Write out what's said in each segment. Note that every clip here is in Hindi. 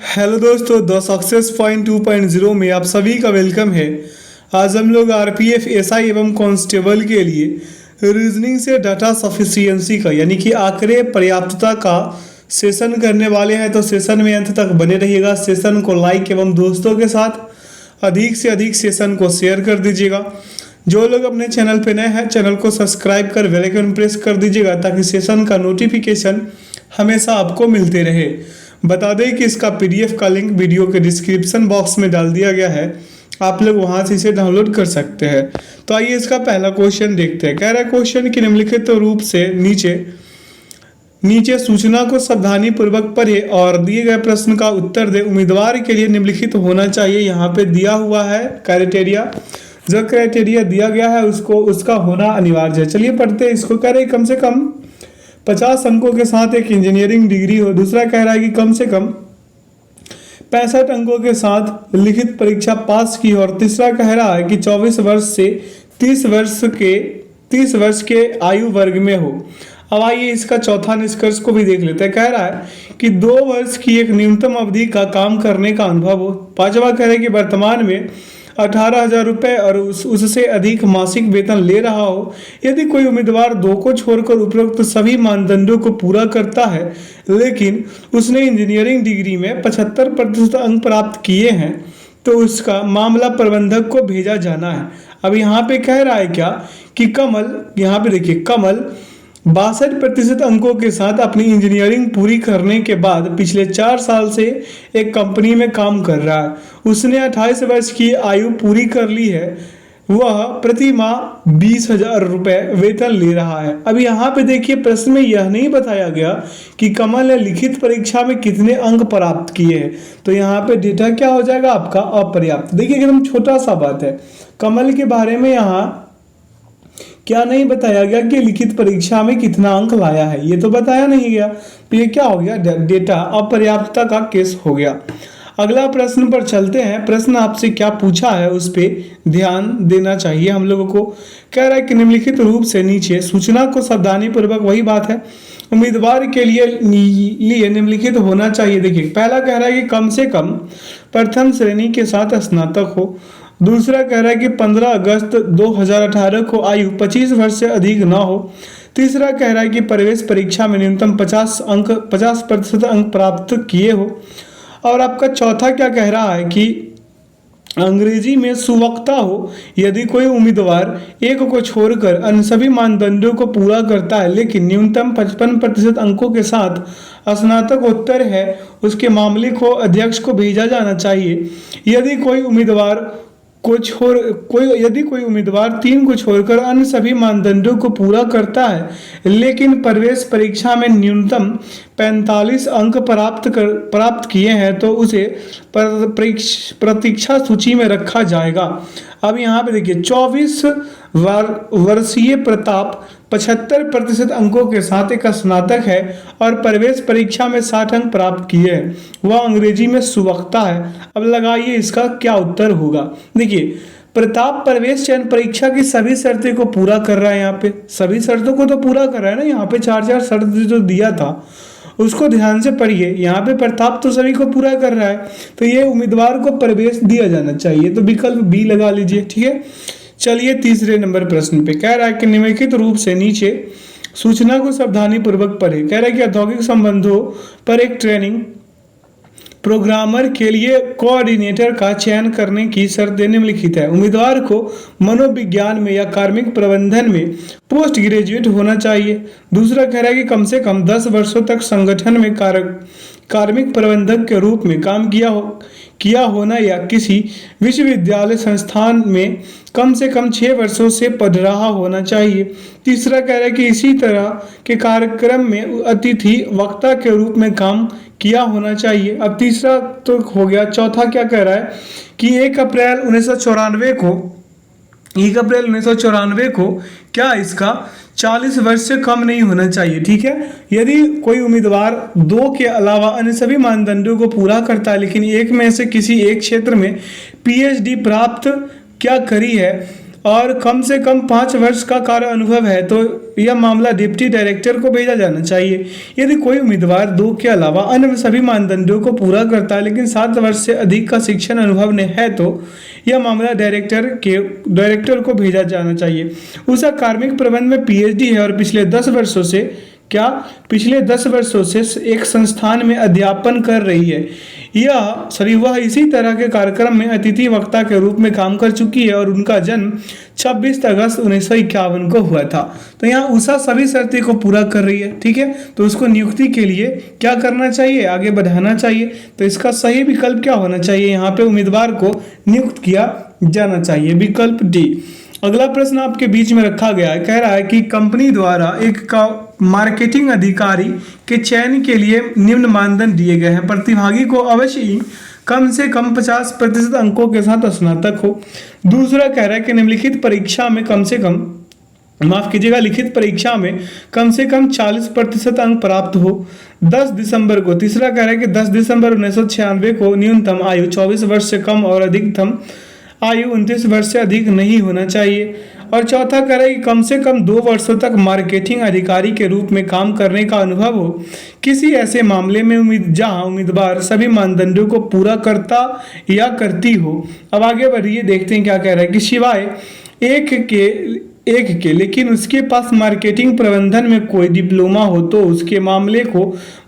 हेलो दोस्तों, द सक्सेस पॉइंट 2.0 में आप सभी का वेलकम है। आज हम लोग आरपीएफ एसआई एवं कांस्टेबल के लिए रीजनिंग से डाटा सफिशिएंसी का यानी कि आंकड़े पर्याप्तता का सेशन करने वाले हैं। तो सेशन में अंत तक बने रहिएगा। सेशन को लाइक एवं दोस्तों के साथ अधिक से अधिक सेशन को शेयर कर दीजिएगा। जो लोग अपने चैनल पे नए हैं, चैनल को सब्सक्राइब कर बेल आइकन प्रेस कर दीजिएगा ताकि सेशन का नोटिफिकेशन हमेशा आपको मिलते रहे। बता दें कि इसका पीडीएफ का लिंक वीडियो के डिस्क्रिप्शन बॉक्स में डाल दिया गया है, आप लोग वहां से इसे डाउनलोड कर सकते हैं। तो आइए इसका पहला क्वेश्चन देखते हैं। कह रहा है क्वेश्चन की निम्नलिखित रूप से नीचे सूचना को सावधानी पूर्वक पढ़े और दिए गए प्रश्न का उत्तर दे। उम्मीदवार के लिए निम्नलिखित होना चाहिए। यहाँ पे दिया हुआ है क्राइटेरिया, जो क्राइटेरिया दिया गया है उसका होना अनिवार्य है। चलिए पढ़ते हैं इसको। कह रहे कम से कम 50 अंकों के साथ एक इंजीनियरिंग डिग्री हो। दूसरा कह रहा है कि कम से कम 65 अंकों के साथ लिखित परीक्षा पास की हो। और तीसरा कह रहा है कि 24 वर्ष से 30 वर्ष के आयु वर्ग में हो। अब आइए इसका चौथा निष्कर्ष को भी देख लेते हैं। कह रहा है कि 2 वर्ष की एक न्यूनतम अवधि का काम करने का अनुभव हो। पांचवा कह रहा है कि वर्तमान में 18,000 रुपये और उससे अधिक मासिक वेतन ले रहा हो। यदि कोई उम्मीदवार 2 को छोड़कर उपरोक्त सभी मानदंडों को पूरा करता है लेकिन उसने इंजीनियरिंग डिग्री में 75% अंक प्राप्त किए हैं तो उसका मामला प्रबंधक को भेजा जाना है। अब यहाँ पे कह रहा है क्या कि कमल, यहाँ पे देखिए कमल 62% अंकों के साथ अपनी इंजीनियरिंग पूरी करने के बाद पिछले 4 साल से एक कंपनी में काम कर रहा है। उसने 28 वर्ष की आयु पूरी कर ली है। वह प्रति माह 20,000 रुपये वेतन ले रहा है। अब यहाँ पे देखिए प्रश्न में यह नहीं बताया गया कि कमल ने लिखित परीक्षा में कितने अंक प्राप्त किए हैं। तो यहाँ पे डेटा क्या हो जाएगा आपका अपर्याप्त। देखिए एकदम छोटा सा बात है। कमल के बारे में यहाँ क्या नहीं बताया गया कि लिखित परीक्षा में कितना अंक लाया है, ये तो बताया नहीं गया। तो ये क्या हो गया, डेटा अपर्याप्तता का केस हो गया। अगला प्रश्न पर चलते हैं। प्रश्न आपसे क्या पूछा है उस पर ध्यान देना चाहिए हम लोगों को। कह रहा है कि निम्नलिखित रूप से नीचे सूचना को सावधानी पूर्वक, वही बात है, उम्मीदवार के लिए निम्नलिखित होना चाहिए। देखिए पहला कह रहा है कि कम से कम प्रथम श्रेणी के साथ स्नातक हो। दूसरा कह रहा है कि 15 अगस्त 2018 को आयु 25 वर्ष से अधिक ना हो। तीसरा कह रहा है कि प्रवेश परीक्षा में न्यूनतम 50% अंक प्राप्त किए हो। और आपका चौथा क्या कह रहा है कि अंग्रेजी में सुवक्ता हो। यदि कोई उम्मीदवार एक को छोड़कर अन्य सभी मानदंडों को पूरा करता है लेकिन न्यूनतम 55% अंकों के साथ स्नातकोत्तर है, उसके मामले को अध्यक्ष को भेजा जाना चाहिए। यदि कोई उम्मीदवार 3 को छोड़कर अन्य सभी मानदंडों को पूरा करता है लेकिन प्रवेश परीक्षा में न्यूनतम 45 अंक प्राप्त किए हैं तो उसे प्रतीक्षा सूची में रखा जाएगा। अब यहाँ पे देखिए 24 वर्षीय प्रताप 75% अंकों के साथ एक स्नातक है और प्रवेश परीक्षा में 60 अंक प्राप्त किए हैं। वह अंग्रेजी में सुवक्ता है। अब लगाइए इसका क्या उत्तर होगा। देखिए प्रताप प्रवेश चयन परीक्षा की सभी शर्तें को पूरा कर रहा है। यहाँ पे सभी शर्तों को तो पूरा कर रहा है ना। यहाँ पे 4 शर्त जो दिया था उसको ध्यान से पढ़िए। यहाँ पे प्रताप तो सभी को पूरा कर रहा है तो ये उम्मीदवार को प्रवेश दिया जाना चाहिए। तो विकल्प बी लगा लीजिए, ठीक है। चलिए तीसरे नंबर प्रश्न पे। कह रहा है कि निम्नलिखित रूप से नीचे सूचना को सावधानी पूर्वक पढ़े। कह रहा है कि औद्योगिक संबंधों पर एक ट्रेनिंग प्रोग्रामर के लिए कोऑर्डिनेटर का चयन करने की शर्त निम्नलिखित है। उम्मीदवार को मनोविज्ञान में या कार्मिक प्रबंधन में पोस्ट ग्रेजुएट होना चाहिए। दूसरा कह रहा है कि कम से कम 10 वर्षों तक संगठन में कार्मिक प्रबंधक के रूप में काम किया होना या किसी विश्वविद्यालय संस्थान में कम से कम 6 वर्षों से पढ़ रहा होना चाहिए। तीसरा कह रहा है कि इसी तरह के कार्यक्रम में अतिथि वक्ता के रूप में काम किया होना चाहिए। अब तीसरा तो हो गया। चौथा क्या कह रहा है कि 1 अप्रैल 1994 को क्या इसका 40 वर्ष से कम नहीं होना चाहिए, ठीक है। यदि कोई उम्मीदवार 2 के अलावा अन्य सभी मानदंडों को पूरा करता है लेकिन एक में से किसी एक क्षेत्र में पीएचडी प्राप्त क्या करी है और कम से कम 5 वर्ष का कार्य अनुभव है तो यह मामला डिप्टी डायरेक्टर को भेजा जाना चाहिए। यदि कोई उम्मीदवार 2 के अलावा अन्य सभी मानदंडों को पूरा करता है लेकिन 7 वर्ष से अधिक का शिक्षण अनुभव ने है तो यह मामला डायरेक्टर को भेजा जाना चाहिए। उसका कार्मिक प्रबंध में पीएचडी है और पिछले 10 वर्षों से एक संस्थान में अध्यापन कर रही है। वह इसी तरह के कार्यक्रम में अतिथि वक्ता के रूप में काम कर चुकी है और उनका जन्म 26 अगस्त 1951 को हुआ था। तो यहाँ उषा सभी शर्तें को पूरा कर रही है, ठीक है। तो उसको नियुक्ति के लिए क्या करना चाहिए, आगे बढ़ाना चाहिए। तो इसका सही विकल्प क्या होना चाहिए, यहाँ पे उम्मीदवार को नियुक्त किया जाना चाहिए, विकल्प डी। अगला प्रश्न आपके बीच में रखा गया है, कह रहा है कि कंपनी द्वारा एक मार्केटिंग अधिकारी के चयन के लिए निम्न मानदंड दिए गए हैं। प्रतिभागी को अवश्य ही कम से कम 50% अंकों के साथ स्नातक हो। दूसरा कह रहा है कि निम्नलिखित परीक्षा में लिखित परीक्षा में कम से कम 40% अंक प्राप्त हो 10 दिसंबर को। तीसरा कह रहा है कि 10 दिसंबर 1996 को न्यूनतम आयु 24 वर्ष से कम और अधिकतम आयु 29 वर्ष से अधिक नहीं होना चाहिए। और चौथा कह रहा है कि कम से कम 2 वर्षों तक मार्केटिंग अधिकारी के रूप में काम करने का अनुभव हो किसी ऐसे मामले में जहां उम्मीदवार सभी मानदंडों को पूरा करता या करती हो। अब आगे बढ़िए, देखते हैं क्या कह रहा है कि सिवाय एक के लेकिन उसके पास मार्केटिंग प्रबंधन में कोई डिप्लोमा हो तो उसके मामले को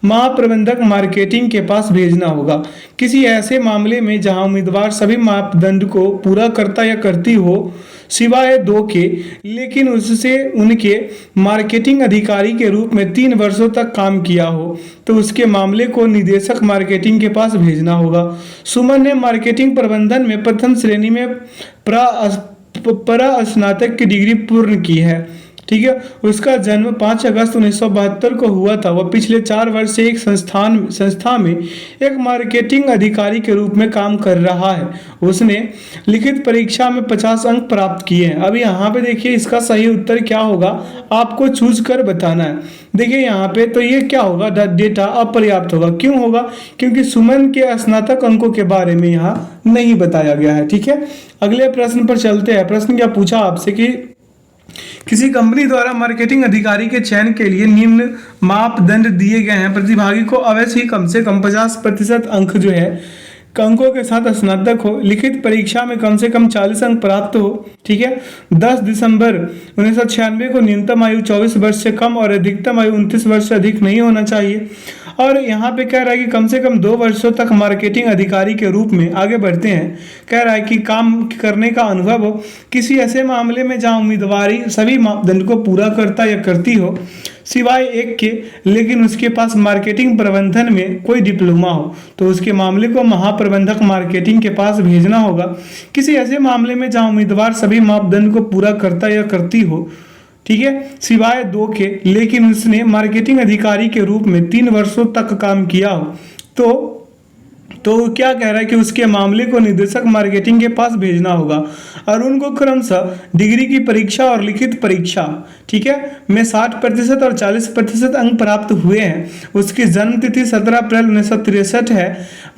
महाप्रबंधक मार्केटिंग के पास भेजना होगा। किसी ऐसे मामले में जहां उम्मीदवार सभी मापदंड को पूरा करता या करती हो सिवाय 2 के लेकिन उससे उनके मार्केटिंग अधिकारी के रूप में 3 वर्षों तक काम किया हो तो उसके मामले को निदेशक मार्केटिंग के पास भेजना होगा। सुमन ने मार्केटिंग प्रबंधन में प्रथम श्रेणी में स्नातक की डिग्री पूर्ण की है, ठीक है। उसका जन्म 5 अगस्त 1972 को हुआ था। वह पिछले 4 वर्ष से एक संस्था में एक मार्केटिंग अधिकारी के रूप में काम कर रहा है। उसने लिखित परीक्षा में 50 अंक प्राप्त किए हैं। अब यहाँ पे देखिए इसका सही उत्तर क्या होगा, आपको चूज कर बताना है। देखिए यहाँ पे तो ये क्या होगा, डेटा अपर्याप्त होगा। क्यों होगा, क्योंकि सुमन के स्नातक अंकों के बारे में यहाँ नहीं बताया गया है, ठीक है। अगले प्रश्न पर चलते हैं। प्रश्न क्या पूछा आपसे कि किसी कंपनी द्वारा मार्केटिंग अधिकारी के चयन के लिए निम्न मापदंड दिए गए हैं। प्रतिभागी को अवश्य ही कम से कम 50% अंक जो है अंकों के साथ स्नातक हो, लिखित परीक्षा में कम से कम 40 अंक प्राप्त हो, ठीक है। 10 दिसंबर 1996 को न्यूनतम आयु 24 वर्ष से कम और अधिकतम आयु 29 वर्ष से अधिक नहीं होना चाहिए। और यहाँ पे कह रहा है कि कम से कम 2 वर्षों तक मार्केटिंग अधिकारी के रूप में, आगे बढ़ते हैं, कह रहा है कि काम करने का अनुभव हो किसी ऐसे मामले में जहाँ उम्मीदवारी सभी मापदंड को पूरा करता या करती हो सिवाय 1 के लेकिन उसके पास मार्केटिंग प्रबंधन में कोई डिप्लोमा हो तो उसके मामले को महाप्रबंधक मार्केटिंग के पास भेजना होगा। किसी ऐसे मामले में जहां उम्मीदवार सभी मापदंड को पूरा करता या करती हो, ठीक है, सिवाय 2 के लेकिन उसने मार्केटिंग अधिकारी के रूप में 3 वर्षों तक काम किया हो तो क्या कह रहा है कि उसके मामले को निदेशक मार्केटिंग के पास भेजना होगा और उनको क्रमशः डिग्री की परीक्षा और लिखित परीक्षा, ठीक है, में 60% और 40% अंक प्राप्त हुए हैं। उसकी जन्म तिथि 17 अप्रैल 1963 है।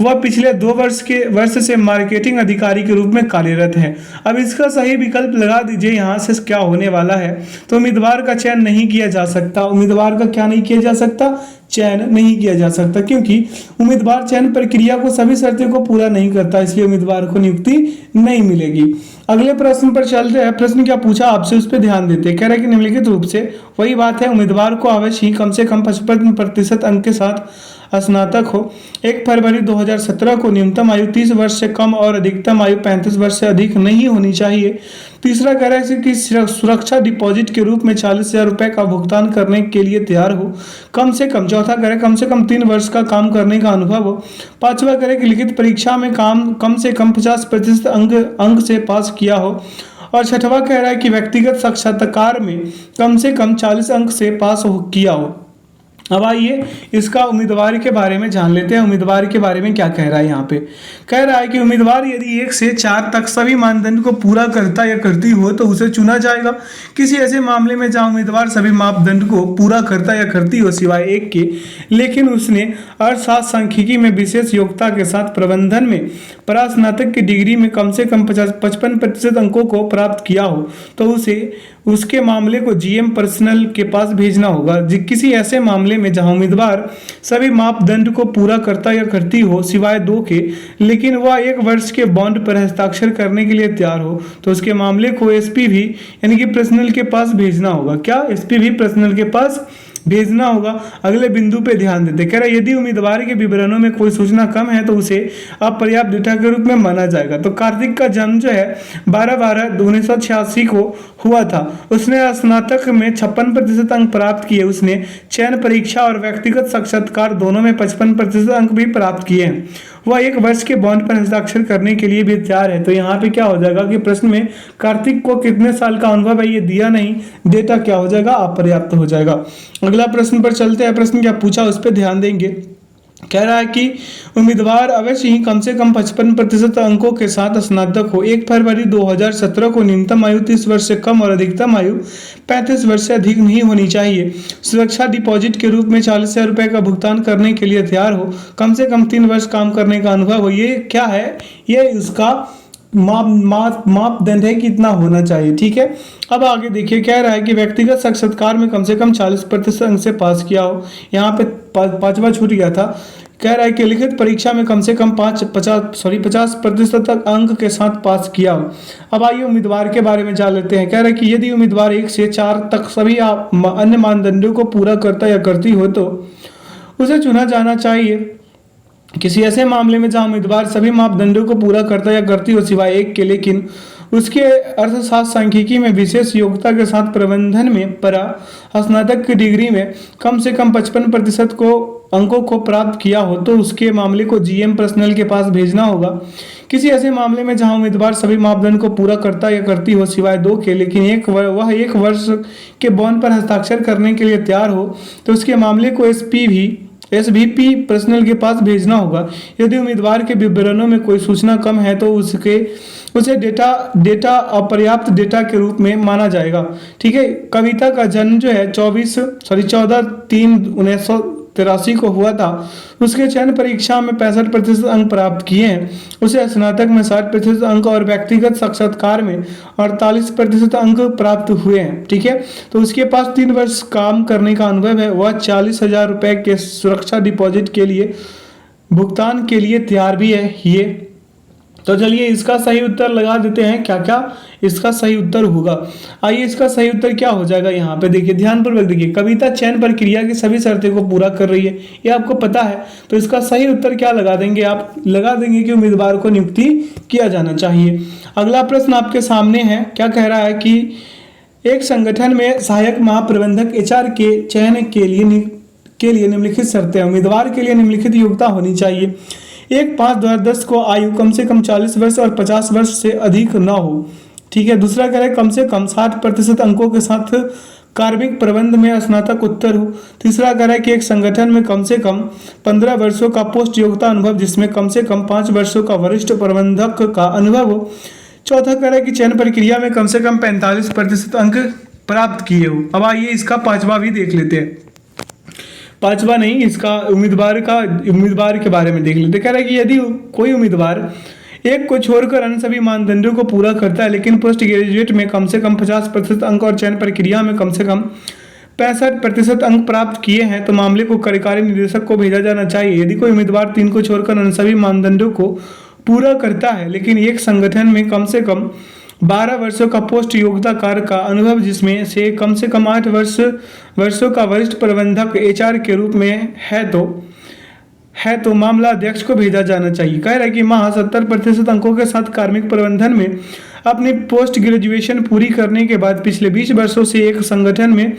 वह पिछले 2 वर्ष से मार्केटिंग अधिकारी के रूप में कार्यरत है। अब इसका सही विकल्प लगा दीजिए यहाँ से क्या होने वाला है। तो उम्मीदवार का चयन नहीं किया जा सकता। उम्मीदवार का क्या नहीं किया जा सकता, चयन नहीं किया जा सकता, क्योंकि उम्मीदवार चयन प्रक्रिया को सभी शर्तों को पूरा नहीं करता, इसलिए उम्मीदवार को नियुक्ति नहीं मिलेगी। अगले प्रश्न पर चलते हैं। प्रश्न क्या पूछा आपसे उस पर ध्यान देते हैं। कह रहा है कि निम्नलिखित रूप से वही बात है, उम्मीदवार को अवश्य ही कम से कम 55% अंक के साथ स्नातक हो। 1 फरवरी 2017 को न्यूनतम आयु 30 वर्ष से कम और अधिकतम आयु 35 वर्ष से अधिक नहीं होनी चाहिए। तीसरा कह रहा है कि सुरक्षा डिपॉजिट के रूप में 40,000 रुपए का भुगतान करने के लिए तैयार हो कम से कम। चौथा कह रहा है कम से कम 3 वर्ष का काम करने का अनुभव हो। पांचवा कह रहा है कि लिखित परीक्षा में कम से कम 50% अंक से पास किया हो। और छठवां कह रहा है कि व्यक्तिगत साक्षात्कार में कम से कम 40 अंक से पास किया हो। अब आइए इसका उम्मीदवार के बारे में जान लेते हैं। उम्मीदवार के बारे में क्या कह रहा है यहाँ पे, कह रहा है कि उम्मीदवार यदि 1 से 4 तक सभी मानदंड को पूरा करता या करती हो तो उसे चुना जाएगा। किसी ऐसे मामले में जहां उम्मीदवार सभी मापदंड को पूरा करता या करती हो सिवाय एक के, लेकिन उसने अर्थशास्त्र सांख्यिकी में विशेष योग्यता के साथ प्रबंधन में परास्नातक की डिग्री में कम से कम 55% अंकों को प्राप्त किया हो तो उसे उसके मामले को जीएम पर्सनल के पास भेजना होगा। किसी ऐसे मामले में जहां उम्मीदवार सभी मापदंड को पूरा करता या करती हो सिवाय 2 के, लेकिन वह 1 वर्ष के बॉन्ड पर हस्ताक्षर करने के लिए तैयार हो तो उसके मामले को एसपीवी यानी कि पर्सनल के पास भेजना होगा। क्या एसपीवी पर्सनल के पास भेजना होगा। अगले बिंदु पे ध्यान देते, कह रहा है यदि उम्मीदवार के विवरणों में कोई सूचना कम है तो उसे अपर्याप्त डेटा के रूप में माना जाएगा। तो कार्तिक का जन्म जो है 12/12/1986 को हुआ था। उसने स्नातक में 56% अंक प्राप्त किए। उसने चयन परीक्षा और व्यक्तिगत साक्षात्कार दोनों में 55% अंक भी प्राप्त किए हैं। वह 1 वर्ष के बॉन्ड पर हस्ताक्षर करने के लिए भी तैयार है। तो यहाँ पे क्या हो जाएगा कि प्रश्न में कार्तिक को कितने साल का अनुभव है ये दिया नहीं, डेटा क्या हो जाएगा, अपर्याप्त हो जाएगा। अगला प्रश्न पर चलते हैं। प्रश्न क्या पूछा उस पर ध्यान देंगे। कह रहा है कि उम्मीदवार अवश्य ही कम से कम 55% अंकों के साथ स्नातक हो। 1 फरवरी 2017 को न्यूनतम आयु 30 वर्ष से कम और अधिकतम आयु 35 वर्ष से अधिक नहीं होनी चाहिए। सुरक्षा डिपॉजिट के रूप में 40,000 रुपए का भुगतान करने के लिए तैयार हो। कम से कम 3 वर्ष काम करने का अनुभव हो। ये क्या है, ये उसका मापदंड है कि इतना होना चाहिए। ठीक है, अब आगे देखिए, कह रहा है कि व्यक्तिगत साक्षात्कार में कम से कम 40% अंक से पास किया हो। यहाँ पे 5वां छूट गया था। कह रहा है कि लिखित परीक्षा में कम से कम 50% तक अंक के साथ पास किया हो। अब आइए उम्मीदवार के बारे में जान लेते हैं। कह रहा है कि यदि उम्मीदवार 1 से 4 तक सभी अन्य मानदंडों को पूरा करता या करती हो तो उसे चुना जाना चाहिए। किसी ऐसे मामले में जहां उम्मीदवार सभी मापदंडों को पूरा करता या करती हो सिवाय एक के, लेकिन उसके अर्थशास्त्र सांख्यिकी में विशेष योग्यता के साथ प्रबंधन में स्नातक की डिग्री में कम से कम 55% को अंकों को प्राप्त किया हो तो उसके मामले को जीएम पर्सनल के पास भेजना होगा। किसी ऐसे मामले में जहां उम्मीदवार सभी मापदंड को पूरा करता या करती हो सिवाय 2 के, लेकिन वह 1 वर्ष के बॉन्ड पर हस्ताक्षर करने के लिए तैयार हो तो उसके मामले को एसवीपी पर्सनल के पास भेजना होगा। यदि उम्मीदवार के विवरणों में कोई सूचना कम है तो उसे डेटा अपर्याप्त डेटा के रूप में माना जाएगा। ठीक है, कविता का जन्म जो है 14/3/1983 को हुआ था। उसके चयन परीक्षा में 65% अंक प्राप्त किए हैं। उसे स्नातक में 60% अंक और व्यक्तिगत साक्षात्कार में 48% अंक प्राप्त हुए हैं। ठीक है, तो उसके पास 3 वर्ष काम करने का अनुभव है। वह 40,000 रुपए के सुरक्षा डिपॉजिट के लिए भुगतान के लिए तैयार भी है। ये तो चलिए इसका सही उत्तर लगा देते हैं। क्या क्या इसका सही उत्तर होगा, आइए इसका सही उत्तर क्या हो जाएगा। यहाँ पे देखिए, ध्यानपूर्वक देखिए, कविता चयन प्रक्रिया की सभी शर्तें को पूरा कर रही है, ये आपको पता है। तो इसका सही उत्तर क्या लगा देंगे, आप लगा देंगे कि उम्मीदवार को नियुक्ति किया जाना चाहिए। अगला प्रश्न आपके सामने है। क्या कह रहा है कि एक संगठन में सहायक महाप्रबंधक एचआर के चयन के लिए निम्नलिखित शर्तें। उम्मीदवार के लिए निम्नलिखित योग्यता होनी चाहिए। 1/5/2010 को आयु कम से कम 40 वर्ष और 50 वर्ष से अधिक न हो। ठीक है, दूसरा कह रहा है कम से कम 60% अंकों के साथ कार्मिक प्रबंध में स्नातक उत्तर हो। तीसरा कह रहा है कि एक संगठन में कम से कम 15 वर्षों का पोस्ट योग्यता अनुभव जिसमें कम से कम 5 वर्षों का वरिष्ठ प्रबंधक का अनुभव हो। चौथा कह रहा है कि चयन प्रक्रिया में कम से कम 45% अंक प्राप्त किए हो। अब आइए इसका 5वां भी देख लेते हैं। 5वां नहीं, इसका उम्मीदवार के बारे में देख लेते। कह रहा है कि यदि कोई उम्मीदवार एक को छोड़कर अन्य सभी मानदंडों को पूरा करता है लेकिन पोस्ट ग्रेजुएट में कम से कम 50% अंक और चयन प्रक्रिया में कम से कम 65% अंक प्राप्त किए हैं तो मामले को कार्यकारी निदेशक को भेजा जाना चाहिए। यदि कोई उम्मीदवार 3 को छोड़कर अन्य सभी मानदंडों को पूरा करता है लेकिन एक संगठन में कम से कम 12 वर्षों का पोस्ट योग्यता कार्य का अनुभव जिसमें से कम 8 वर्षों का वरिष्ठ प्रबंधक एचआर के रूप में है तो मामला अध्यक्ष को भेजा जाना चाहिए। कह रहा है कि 70% अंकों के साथ कार्मिक प्रबंधन में अपनी पोस्ट ग्रेजुएशन पूरी करने के बाद पिछले 20 वर्षों से एक संगठन में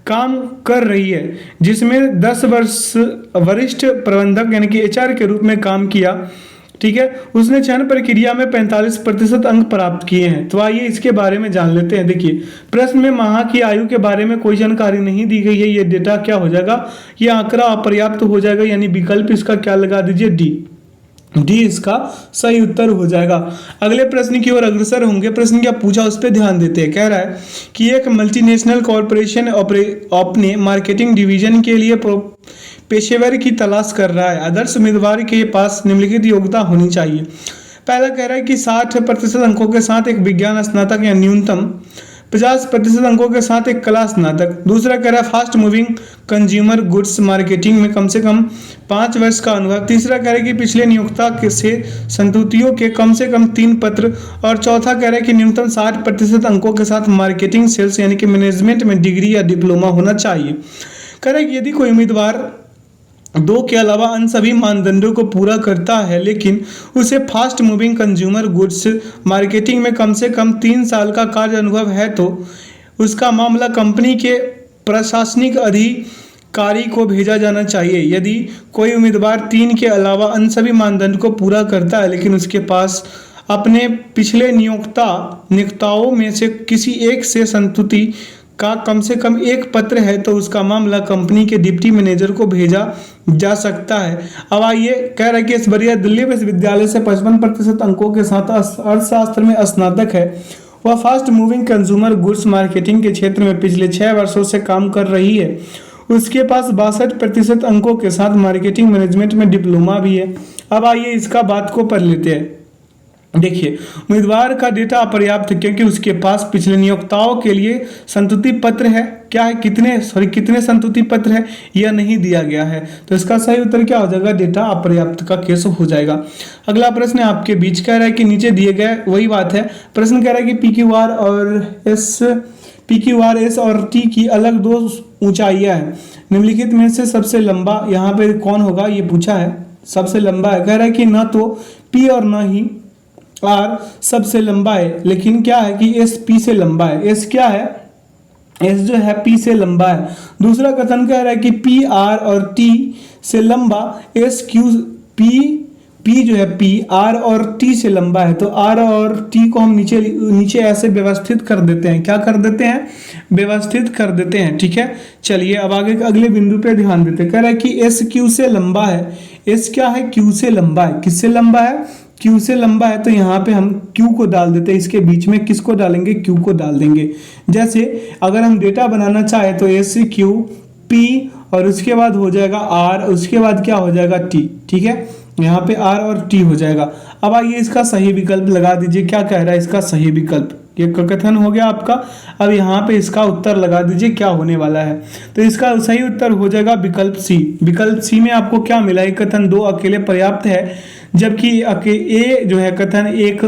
काम कर रही है जिसमें 10 वर्ष वरिष्ठ प्रबंधक यानी कि एचआर के रूप में काम किया। ठीक है, उसने चयन प्रक्रिया में 45% अंक प्राप्त किए हैं। तो आइए इसके बारे में जान लेते हैं। देखिए, प्रश्न में माह की आयु के बारे में कोई जानकारी नहीं दी गई है। ये डेटा क्या हो जाएगा, ये आंकड़ा अपर्याप्त हो जाएगा, यानी विकल्प इसका क्या लगा दीजिए, डी इसका सही उत्तर हो जाएगा। अगले प्रश्न की ओर अग्रसर होंगे। प्रश्न क्या पूछा उस पर ध्यान देते हैं। कह रहा है कि एक मल्टीनेशनल कॉरपोरेशन अपने मार्केटिंग डिवीजन के लिए पेशेवर की तलाश कर रहा है। आदर्श उम्मीदवार के पास निम्नलिखित योग्यता होनी चाहिए। पहला कह रहा है कि 60% अंकों के साथ एक विज्ञान स्नातक या न्यूनतम 50% अंकों के साथ एक कला स्नातक। दूसरा कह रहा है fast moving consumer goods marketing में कम से कम 5 वर्ष का अनुभव। तीसरा कह रहा है कि पिछले नियोक्ता से संतुतियों के कम से कम 3 पत्र। और चौथा कह रहा है कि न्यूनतम 60% अंकों के साथ मार्केटिंग सेल्स यानी कि मैनेजमेंट में डिग्री या डिप्लोमा होना चाहिए। कह रहा है कि यदि कोई उम्मीदवार 2 के अलावा अन्य सभी मानदंडों को पूरा करता है लेकिन उसे fast moving consumer goods marketing में कम से कम 3 साल का कार्य अनुभव है तो उसका मामला कंपनी के प्रशासनिक अधिकारी को भेजा जाना चाहिए। यदि कोई उम्मीदवार 3 के अलावा अन्य सभी मानदंड को पूरा करता है लेकिन उसके पास अपने पिछले नियोक्ताओं में से किसी एक से संतुति का कम से कम 1 पत्र है तो उसका मामला कंपनी के डिप्टी मैनेजर को भेजा जा सकता है। अब आइए, कह रहा है कि ऐश्वर्या दिल्ली विश्वविद्यालय से 55% अंकों के साथ अर्थशास्त्र में स्नातक है। वह fast moving consumer goods marketing के क्षेत्र में पिछले 6 वर्षों से काम कर रही है। उसके पास 62% अंकों के साथ मार्केटिंग मैनेजमेंट में डिप्लोमा भी है। अब आइए इसका बात को पढ़ लेते हैं। देखिए, उम्मीदवार का डेटा अपर्याप्त है क्योंकि उसके पास पिछले नियोक्ताओं के लिए संतुति पत्र है। क्या है, कितने संतुति पत्र है, यह नहीं दिया गया है। तो इसका सही उत्तर क्या हो जाएगा, डेटा अपर्याप्त का केस हो जाएगा। अगला प्रश्न आपके बीच कह रहा है कि नीचे दिए गए वही बात है। प्रश्न कह रहा है कि PQR S और T की अलग 2 ऊंचाइयां हैं। निम्नलिखित में से सबसे लंबा यहाँ पे कौन होगा, ये पूछा है। सबसे लंबा है, कह रहा है कि न तो P और न ही R सबसे लंबा है, लेकिन क्या है कि S P से लंबा है। S क्या है, S जो है P से लंबा है। दूसरा कथन कह रहा है कि P R और T से लंबा, S Q P जो है P R और T से लंबा है। तो R और T को हम नीचे ऐसे व्यवस्थित कर देते हैं। क्या कर देते हैं, व्यवस्थित कर देते हैं। ठीक है, चलिए अब आगे अगले बिंदु पे ध्यान देते हैं। कह रहा है कि S Q से लंबा है। S क्या है, Q से लंबा है। किससे लंबा है, Q से लंबा है। तो यहाँ पे हम Q को डाल देते हैं, इसके बीच में किसको डालेंगे, Q को डाल देंगे। जैसे अगर हम डेटा बनाना चाहे तो S Q P और उसके बाद हो जाएगा R, उसके बाद क्या हो जाएगा T। ठीक है, यहाँ पे R और T हो जाएगा। अब आइए इसका सही विकल्प लगा दीजिए। क्या कह रहा है इसका सही विकल्प, ये कथन हो गया आपका। अब यहाँ पे इसका उत्तर लगा दीजिए क्या होने वाला है। तो इसका सही उत्तर हो जाएगा विकल्प सी। विकल्प सी में आपको क्या मिला, एक कथन 2 अकेले पर्याप्त है, जबकि ए जो है कथन 1,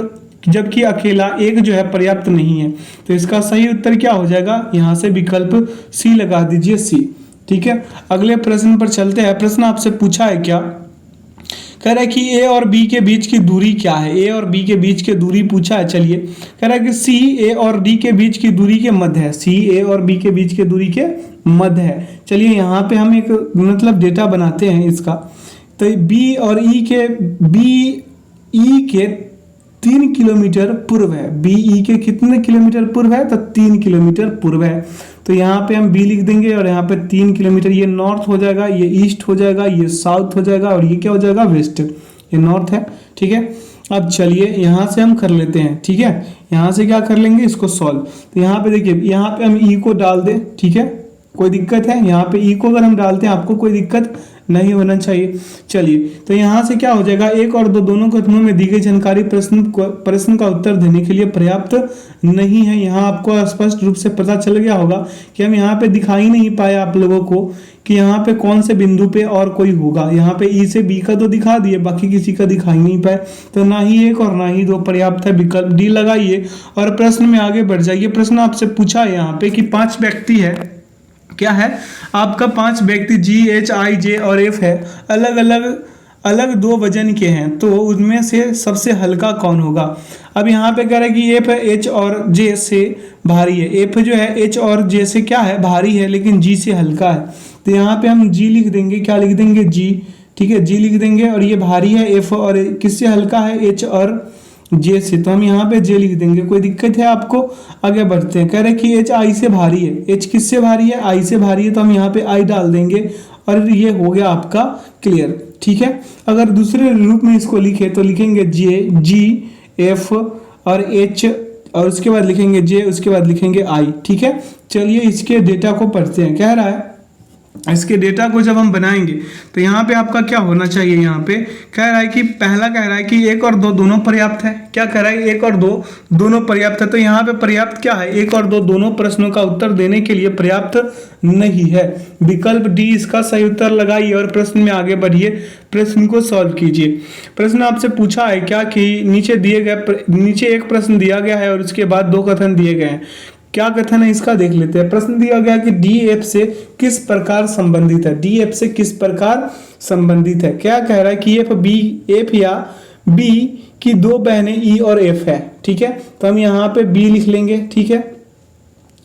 जबकि अकेला 1 जो है पर्याप्त नहीं है। तो इसका सही उत्तर क्या हो जाएगा, यहाँ से विकल्प सी लगा दीजिए, सी। ठीक है, अगले प्रश्न पर चलते हैं। प्रश्न आपसे पूछा है क्या, कह रहा है कि ए और बी के बीच की दूरी क्या है। ए और बी के बीच की दूरी पूछा है। चलिए, कह रहा है कि सी ए और डी के बीच की दूरी के मध्य है। सी ए और बी के बीच की दूरी के मध्य है। चलिए यहाँ पे हम एक मतलब डेटा बनाते हैं इसका। तो बी और ई के 3 किलोमीटर पूर्व है। बी ई के कितने किलोमीटर पूर्व है, तो 3 किलोमीटर पूर्व है। तो यहाँ पे हम बी लिख देंगे और यहाँ पे 3 किलोमीटर, ये नॉर्थ हो जाएगा, ये ईस्ट हो जाएगा, ये साउथ हो जाएगा और ये क्या हो जाएगा, वेस्ट। ये नॉर्थ है। ठीक है, अब चलिए यहाँ से हम कर लेते हैं। ठीक है, यहाँ से क्या कर लेंगे, इसको सॉल्व। तो यहाँ पे देखिए, यहाँ पे हम ई को डाल दें। ठीक है, कोई दिक्कत है, यहाँ पे ई को अगर हम डालते हैं आपको कोई दिक्कत नहीं होना चाहिए। चलिए, तो यहाँ से क्या हो जाएगा, 1 और 2 दोनों कथनों में दी गई जानकारी प्रश्न का उत्तर देने के लिए पर्याप्त नहीं है। यहाँ आपको स्पष्ट रूप से पता चल गया होगा कि हम यहाँ पे दिखा ही नहीं पाए आप लोगों को कि यहाँ पे कौन से बिंदु पे और कोई होगा। यहाँ पे ई से बी का तो दिखा दिए, बाकी किसी का दिखा ही नहीं पाए। तो ना ही 1 और ना ही 2 पर्याप्त है। विकल्प डी लगाइए और प्रश्न में आगे बढ़ जाइए। प्रश्न आपसे पूछा है यहाँ पे कि 5 व्यक्ति है। क्या है आपका, 5 व्यक्ति G H I J और F है। अलग 2 वजन के हैं, तो उनमें से सबसे हल्का कौन होगा। अब यहाँ पे कह रहा है कि F H और J से भारी है। F जो है H और J से क्या है, भारी है, लेकिन G से हल्का है। तो यहाँ पे हम G लिख देंगे। क्या लिख देंगे, G। ठीक है, जी लिख देंगे। और ये भारी है एफ, और किससे हल्का है, एच और जे से, तो हम यहाँ पे जे लिख देंगे। कोई दिक्कत है आपको? आगे बढ़ते हैं। कह रहे हैं कि एच आई से भारी है। एच किससे भारी है? आई से भारी है, तो हम यहाँ पे आई डाल देंगे और ये हो गया आपका क्लियर। ठीक है, अगर दूसरे रूप में इसको लिखे तो लिखेंगे जे, जी, एफ और एच, और उसके बाद लिखेंगे जे, उसके बाद लिखेंगे आई। ठीक है, चलिए इसके डेटा को पढ़ते हैं। कह रहा है इसके डेटा को जब हम बनाएंगे तो यहाँ पे आपका क्या होना चाहिए, यहाँ पे कह रहा है कि पहला कह रहा है कि 1 और 2 दोनों पर्याप्त है। क्या कह रहा है? 1 और 2 दोनों पर्याप्त है। तो यहाँ पे पर्याप्त क्या है? 1 और 2 दोनों प्रश्नों का उत्तर देने के लिए पर्याप्त नहीं है। विकल्प डी इसका सही उत्तर लगाइए और प्रश्न में आगे बढ़िए, प्रश्न को सॉल्व कीजिए। प्रश्न आपसे पूछा है क्या कि नीचे एक प्रश्न दिया गया है और उसके बाद 2 कथन दिए गए हैं। क्या कथन है इसका देख लेते हैं। प्रश्न दिया गया कि डी एफ से किस प्रकार संबंधित है। डी एफ से किस प्रकार संबंधित है? क्या कह रहा है कि एफ या बी की 2 बहनें ई और एफ है। ठीक है, तो हम यहाँ पे बी लिख लेंगे। ठीक है,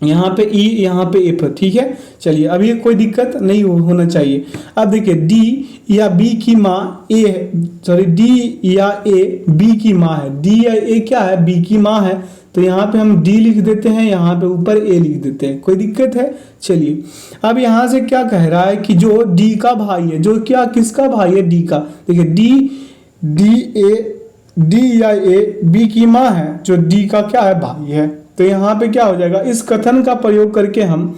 यहाँ पे ई, यहाँ पे एफ। ठीक है, चलिए अब ये कोई दिक्कत नहीं होना चाहिए। अब देखिए डी या बी की माँ ए है, सॉरी डी या ए बी की माँ है। डी या ए क्या है? बी की माँ है। तो यहाँ पे हम डी लिख देते हैं, यहाँ पे ऊपर ए लिख देते हैं। कोई दिक्कत है? चलिए अब यहाँ से क्या कह रहा है कि जो डी का भाई है, जो क्या किसका भाई है? डी का। देखिए डी या ए बी की माँ है, जो डी का क्या है? भाई है। तो यहाँ पे क्या हो जाएगा? इस कथन का प्रयोग करके हम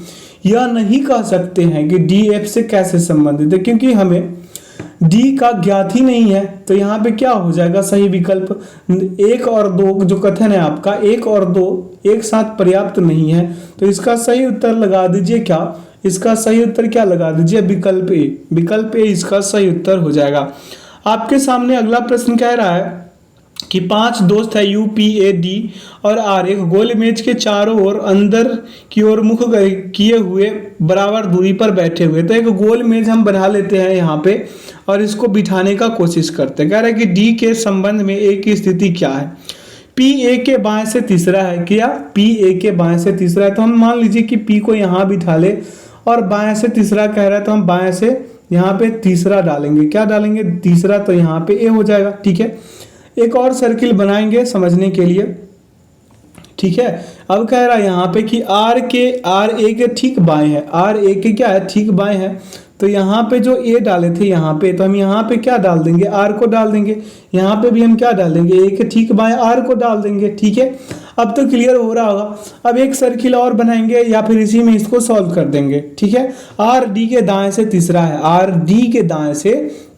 यह नहीं कह सकते हैं कि डी एफ से कैसे संबंधित है, क्योंकि हमें डी का ज्ञात ही नहीं है। तो यहाँ पे क्या हो जाएगा? सही विकल्प 1 और 2 जो कथन है आपका, 1 और 2 एक साथ पर्याप्त नहीं है। तो इसका सही उत्तर लगा दीजिए क्या? इसका सही उत्तर क्या लगा दीजिए? विकल्प ए। विकल्प ए इसका सही उत्तर हो जाएगा। आपके सामने अगला प्रश्न कह रहा है कि 5 दोस्त है यू, पी, ए, डी और आर एक गोल मेज के चारों ओर अंदर की ओर मुख किए हुए बराबर दूरी पर बैठे हुए। तो एक गोल मेज हम बना लेते हैं यहाँ पे और इसको बिठाने का कोशिश करते हैं। कह रहा है कि डी के संबंध में ए की स्थिति क्या है? पी ए के बाएं से तीसरा है। क्या? पी ए के बाएं से तीसरा है। तो हम मान लीजिए कि पी को यहाँ बिठा ले और बाएं से तीसरा कह रहा है, तो हम बाएं से यहाँ पे तीसरा डालेंगे। क्या डालेंगे? तीसरा। तो यहाँ पे ए हो जाएगा। ठीक है, एक और सर्किल बनाएंगे समझने के लिए। ठीक है, अब कह रहा है यहाँ पे कि आर ए के ठीक बाएं है। आर ए के क्या है? ठीक बाएं है। तो यहाँ पे जो ए डाले थे यहाँ पे, तो हम यहाँ पे क्या डाल देंगे? आर को डाल देंगे। यहाँ पे भी हम क्या डाल देंगे? ए के ठीक बाएं आर को डाल देंगे। ठीक है, अब तो क्लियर हो रहा होगा। अब एक सर्किल और बनाएंगे या फिर इसी में इसको सॉल्व कर देंगे। ठीक है, आर डी के दाएं से तीसरा है। आर डी के दाएं से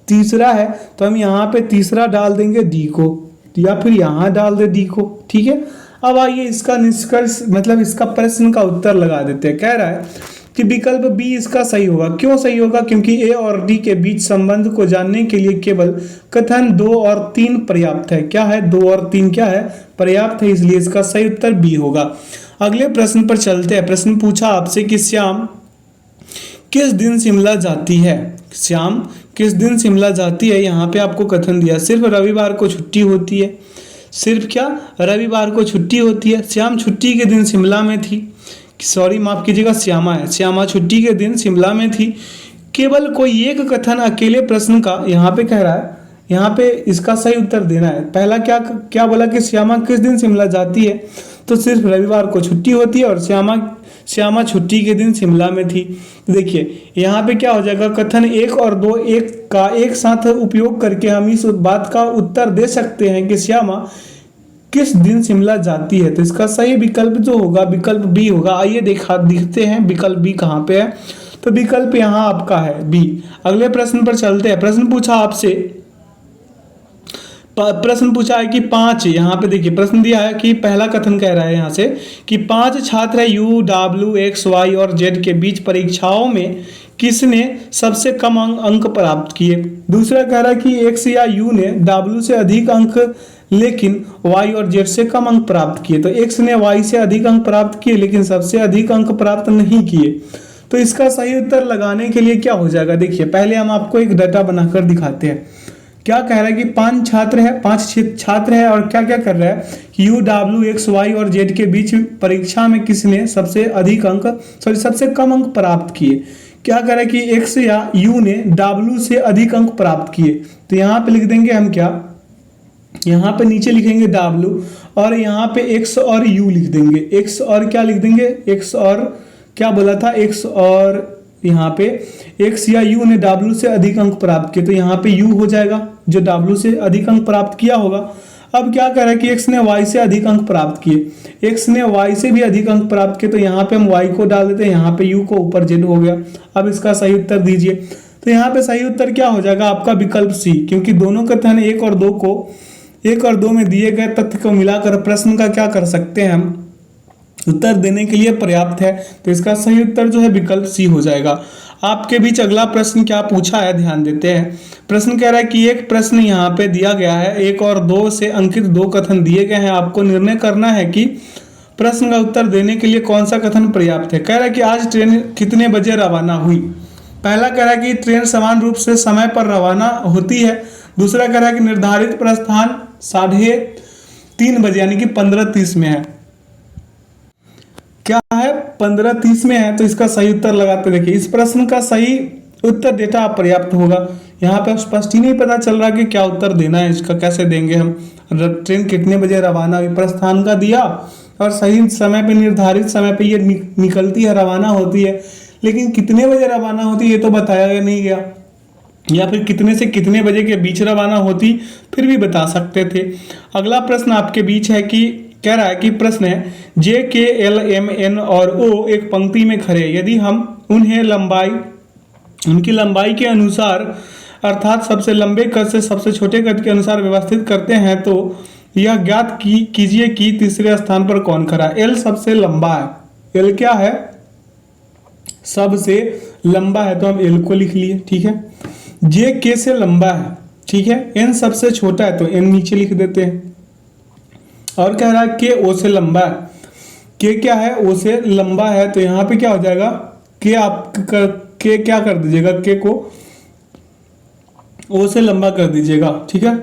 तीसरा है, तो हम यहाँ पे तीसरा डाल देंगे डी को, या फिर यहाँ डाल दे डी को। ठीक है, अब आइए इसका निष्कर्ष मतलब इसका प्रश्न का उत्तर लगा देते हैं। कह रहा है कि विकल्प बी इसका सही होगा। क्यों सही होगा? क्योंकि ए और डी के बीच संबंध को जानने के लिए केवल कथन 2 और 3 पर्याप्त है। क्या है? 2 और 3 क्या है? पर्याप्त है, इसलिए इसका सही उत्तर बी होगा। अगले प्रश्न पर चलते हैं। प्रश्न पूछा आपसे कि श्याम किस दिन शिमला जाती है। श्याम किस दिन शिमला जाती है? यहाँ पे आपको कथन दिया, सिर्फ रविवार को छुट्टी होती है। सिर्फ क्या? रविवार को छुट्टी होती है। श्याम छुट्टी के दिन शिमला में थी। सॉरी माफ कीजिएगा, श्यामा है। श्यामा छुट्टी के दिन शिमला में थी। केवल कोई एक कथन अकेले प्रश्न का यहाँ पे कह रहा है, यहाँ पे इसका सही उत्तर देना है। पहला क्या बोला कि श्यामा किस दिन शिमला जाती है? तो सिर्फ रविवार को छुट्टी होती है और श्यामा छुट्टी के दिन शिमला में थी। देखिए यहाँ पे क्या हो जाएगा? कथन 1 और 2 का एक साथ उपयोग करके हम इस बात का उत्तर दे सकते हैं कि श्यामा किस दिन शिमला जाती है। तो इसका सही विकल्प जो होगा विकल्प बी होगा। आइए दिखते हैं विकल्प बी कहाँ पे है। तो विकल्प यहाँ आपका है बी। अगले प्रश्न पर चलते हैं। प्रश्न पूछा आपसे, प्रश्न पूछा है कि 5, यहाँ पे देखिए प्रश्न दिया है कि पहला कथन कह रहा है यहाँ से कि 5 छात्र है यू, डब्ल्यू, एक्स, वाई और जेड के बीच परीक्षाओं में किसने सबसे कम अंक प्राप्त किए। दूसरा कह रहा है कि एक्स या यू ने डब्ल्यू से अधिक अंक लेकिन वाई और जेड से कम अंक प्राप्त किए। तो एक्स ने वाई से अधिक अंक प्राप्त किए लेकिन सबसे अधिक अंक प्राप्त नहीं किए। तो इसका सही उत्तर लगाने के लिए क्या हो जाएगा? देखिए पहले हम आपको एक डाटा बनाकर दिखाते हैं। क्या कह रहा है कि 5 छात्र है और क्या क्या कर रहा है कि यू, डब्ल्यू, एक्स, वाई और जेड के बीच परीक्षा में किसने सबसे अधिक अंक सबसे कम अंक प्राप्त किए। क्या करें कि x या u ने w से अधिक अंक प्राप्त किए, तो यहाँ पे लिख देंगे हम क्या, यहाँ पे नीचे लिखेंगे w और यहाँ पे x और u लिख देंगे। x और क्या लिख देंगे, x और क्या बोला था, x और यहाँ पे x या u ने w से अधिक अंक प्राप्त किए, तो यहाँ पे u हो जाएगा जो w से अधिक अंक प्राप्त किया होगा। अब क्या कह रहा है कि x ने y से अधिक अंक प्राप्त किए, x ने y से भी अधिक अंक प्राप्त किए, तो यहाँ पे हम y को डाल देते हैं, यहाँ पे u को ऊपर z हो गया। अब इसका सही उत्तर दीजिए, तो यहाँ पे सही उत्तर क्या हो जाएगा आपका, विकल्प सी, क्योंकि दोनों कथन 1 और 2 में दिए गए तथ्य को मिलाकर प्रश्न का क्या कर सकते हैं हम, उत्तर देने के लिए पर्याप्त है। तो इसका सही उत्तर जो है विकल्प सी हो जाएगा। आपके बीच अगला प्रश्न क्या पूछा है, ध्यान देते हैं। प्रश्न कह रहा है कि एक प्रश्न यहाँ पे दिया गया है, 1 और 2 से अंकित 2 कथन दिए गए हैं, आपको निर्णय करना है कि प्रश्न का उत्तर देने के लिए कौन सा कथन पर्याप्त है। कह रहा है कि आज ट्रेन कितने बजे रवाना हुई। पहला कह रहा है कि ट्रेन समान रूप से समय पर रवाना होती है। दूसरा कह रहा है कि निर्धारित प्रस्थान 3:30 बजे यानी कि 15:30 में है। क्या है, 15:30 में है, तो इसका सही उत्तर लगाते देखिए। इस प्रश्न का सही उत्तर डेटा अपर्याप्त होगा। यहाँ पे स्पष्ट ही नहीं पता चल रहा कि क्या उत्तर देना है, इसका कैसे देंगे हम। ट्रेन कितने बजे रवाना हुई, प्रस्थान का दिया और सही समय पे, निर्धारित समय पे ये निकलती है, रवाना होती है, लेकिन कितने बजे रवाना होती है ये तो बताया नहीं गया, या फिर कितने से कितने बजे के बीच रवाना होती फिर भी बता सकते थे। अगला प्रश्न आपके बीच है कि कह रहा है कि प्रश्न है जे के एल एम एन और ओ एक पंक्ति में खड़े, यदि हम उनकी लंबाई के अनुसार अर्थात सबसे लंबे कद से सबसे छोटे कद के अनुसार व्यवस्थित करते हैं तो यह ज्ञात कीजिए कि तीसरे स्थान पर कौन खड़ा है। एल सबसे लंबा है, एल क्या है, सबसे लंबा है, तो हम एल को लिख लिए, ठीक है। जे के से लंबा है, ठीक है। एन सबसे छोटा है, तो एन नीचे लिख देते हैं। और कह रहा है के ओ से लंबा है, के क्या है, ओ से लंबा है, तो यहाँ पे क्या हो जाएगा, के आप के क्या कर दीजिएगा, के को ओ से लंबा कर दीजिएगा, ठीक है।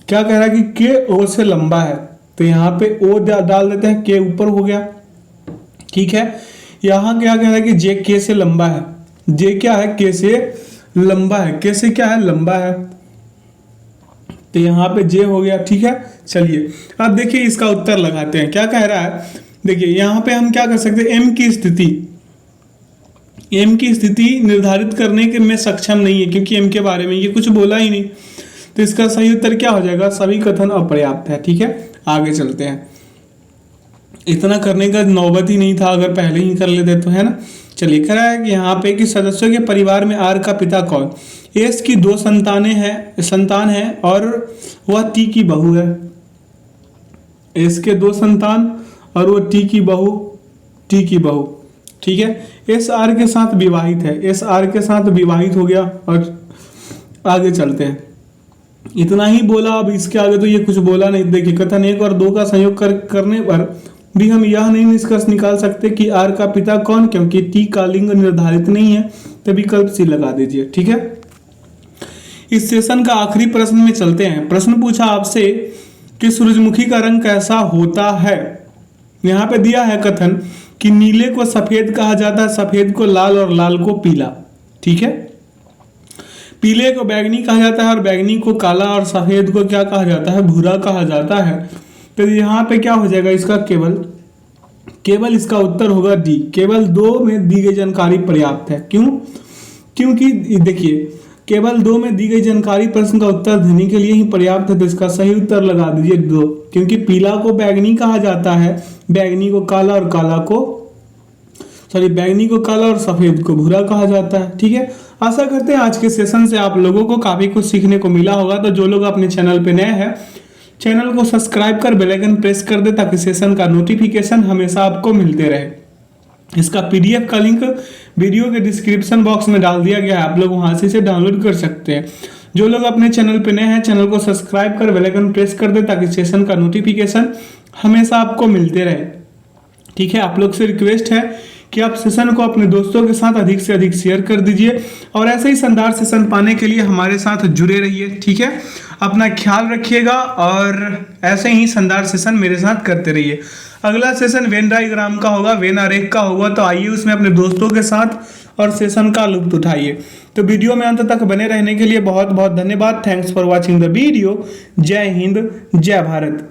क्या कह रहा है कि के ओ से लंबा है, तो यहाँ पे ओ डाल देते हैं, के ऊपर हो गया, ठीक है। यहाँ क्या कह रहा है कि जे के से लंबा है, जे क्या है, के से लंबा है, के से क्या है, लंबा है, तो यहाँ पे जे हो गया, ठीक है। चलिए अब देखिए इसका उत्तर लगाते हैं। क्या कह रहा है, देखिए यहाँ पे हम क्या कर सकते हैं, एम की स्थिति निर्धारित करने के में सक्षम नहीं है, क्योंकि एम के बारे में ये कुछ बोला ही नहीं, तो इसका सही उत्तर क्या हो जाएगा, सभी कथन अपर्याप्त है, ठीक है। आगे चलते हैं, इतना करने का नौबत ही नहीं था अगर पहले ही कर लेते तो, है ना। चलिए कह रहा है कि यहाँ पे कि सदस्यों के परिवार में आर का पिता कौन, एस की 2 संतान है और वह टी की बहू है। एस के 2 संतान और वो टी की बहू, ठीक है। एस आर के साथ विवाहित है, एस आर के साथ विवाहित हो गया। और आगे चलते हैं, इतना ही बोला, अब इसके आगे तो ये कुछ बोला नहीं। देखिए कथन 1 और 2 का संयोग करने पर भी हम यह नहीं निष्कर्ष निकाल सकते कि आर का पिता कौन, क्योंकि टी का लिंग निर्धारित नहीं है, तो विकल्प सी लगा दीजिए, ठीक है। इस सेशन का आखिरी प्रश्न में चलते हैं। प्रश्न पूछा आपसे कि सूरजमुखी का रंग कैसा होता है। यहाँ पे दिया है कथन कि नीले को सफेद कहा जाता है, सफेद को लाल और लाल को पीला, ठीक है। पीले को बैगनी कहा जाता है और बैगनी को काला और सफेद को क्या कहा जाता है, भूरा कहा जाता है। तो यहाँ पे क्या हो जाएगा, इसका केवल इसका उत्तर होगा डी। केवल 2 में दी गई जानकारी पर्याप्त है। क्यों, क्योंकि देखिए केवल 2 में दी गई जानकारी प्रश्न का उत्तर देने के लिए ही पर्याप्त है, तो इसका सही उत्तर लगा दीजिए 2, क्योंकि पीला को बैगनी कहा जाता है, बैगनी को काला और सफेद को भूरा कहा जाता है, ठीक है। आशा करते हैं आज के सेशन से आप लोगों को काफी कुछ सीखने को मिला होगा। तो जो लोग अपने चैनल पे नए हैं, चैनल को सब्सक्राइब कर बेल आइकन प्रेस कर दे, ताकि सेशन का नोटिफिकेशन हमेशा आपको मिलते रहे। इसका पीडीएफ का लिंक वीडियो के डिस्क्रिप्शन बॉक्स में डाल दिया गया है, आप लोग वहां से इसे डाउनलोड कर सकते हैं। जो लोग अपने चैनल पे नए हैं, चैनल को सब्सक्राइब कर बेल आइकन प्रेस कर दे, ताकि सेशन का नोटिफिकेशन हमेशा आपको मिलते रहे, ठीक है। आप लोग से रिक्वेस्ट है कि आप सेशन को अपने दोस्तों के साथ अधिक से अधिक शेयर कर दीजिए और ऐसे ही शानदार सेशन पाने के लिए हमारे साथ जुड़े रहिए। ठीक है, अपना ख्याल रखिएगा और ऐसे ही शानदार सेशन मेरे साथ करते रहिए। अगला सेशन वेन डायग्राम का होगा, वेन आरेख का होगा, तो आइए उसमें अपने दोस्तों के साथ और सेशन का लुत्फ उठाइए। तो वीडियो में अंत तक बने रहने के लिए बहुत बहुत धन्यवाद। Thanks for watching the video. जय हिंद, जय भारत।